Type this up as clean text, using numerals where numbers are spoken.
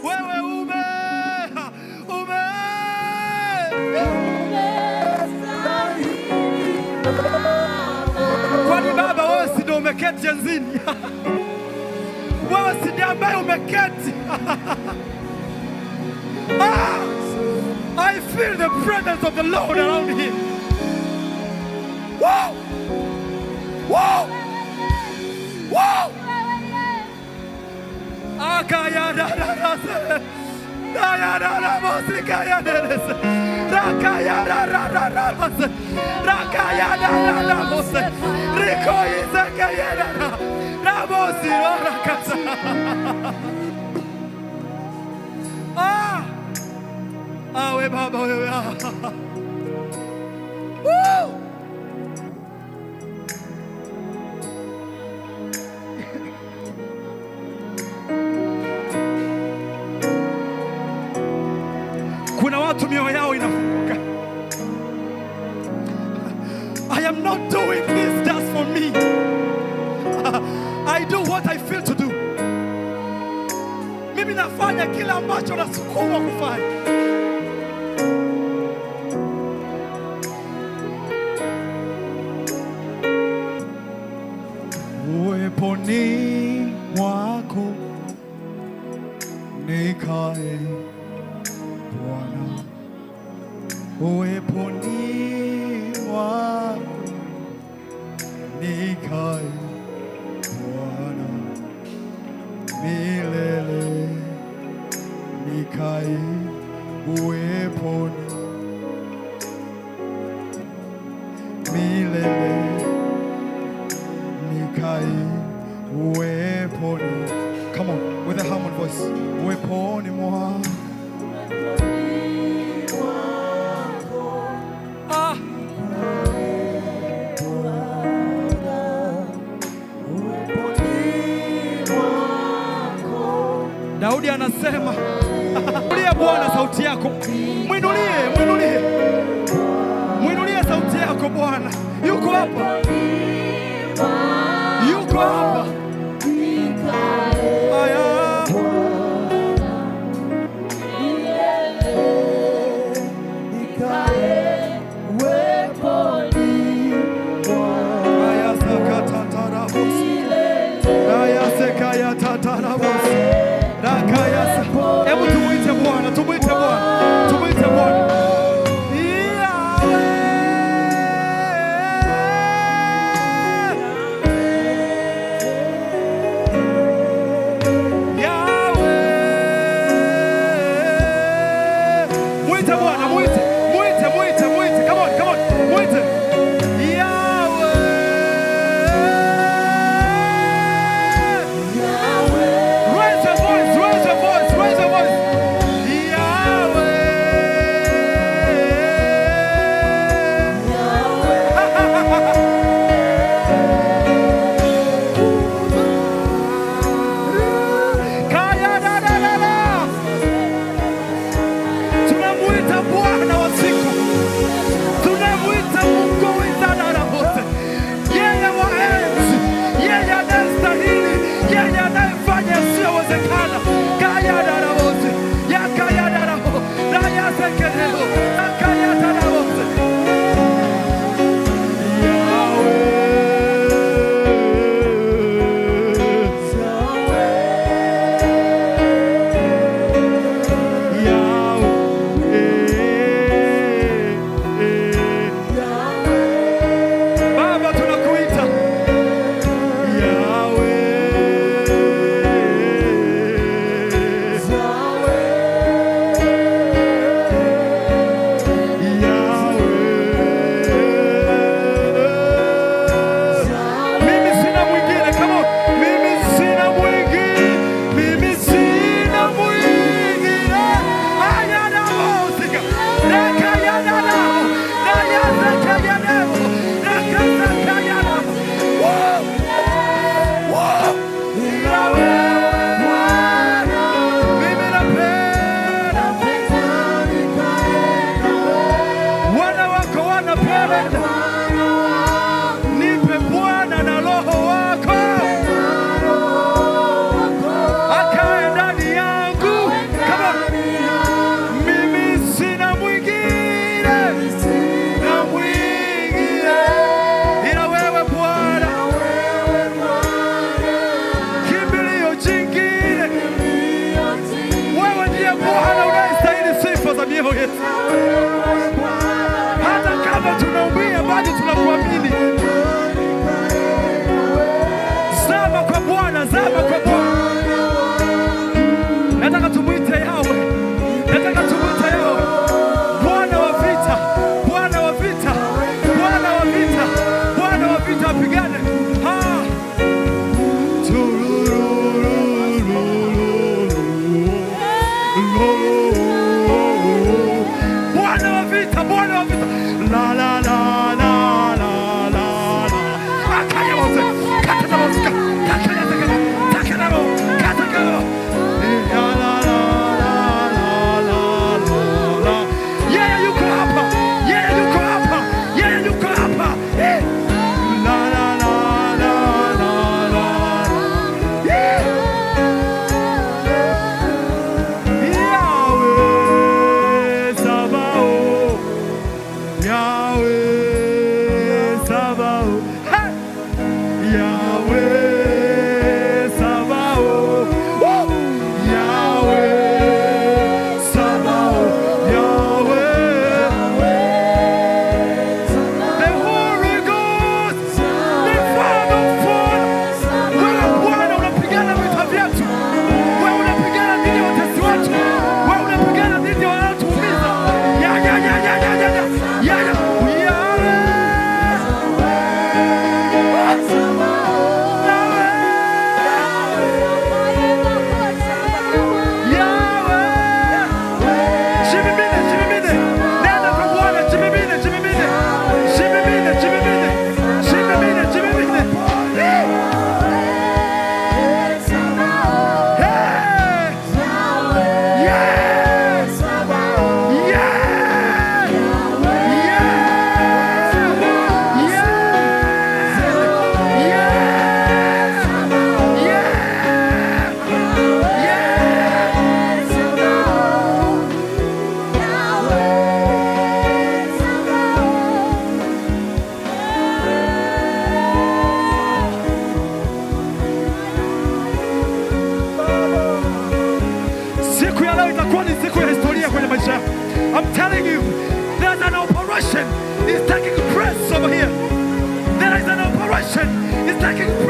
Wewe kwani Baba wewe si ndio umeketi jenzini? Wewe si ndiye ambaye umeketi? I feel the presence of the Lord around here. Wow! Wow! Wow! Akaya da da da se. Ya da da musika ya da se. Rakaya da da da da se. Rakaya da da da se. Riko izaka ya da da. Rabosi rakasa. We Baba wewe. Woo! Kuna watu mioyo yao inafunguka. I am not doing this just for me. I do what I feel to do. Mimi nafanya kila ambacho nasukuma kufanya. Uweponi mwako nikae Bwana, uweponi mwako nikae Bwana, milele nikae uweponi, milele nikae uweponi. Come on, with a Hammond voice. Uweponi mwako. Daudi anasema, mwinulie Bwana sauti yako. Mwinulie sauti yako Bwana. Yuko hapa. Yuko hapa. Hebu tumuite Bwana, tumuite Bwana, tumuite Bwana. I'm telling you, there's an operation. It's taking place over here. There is an operation. It's taking place.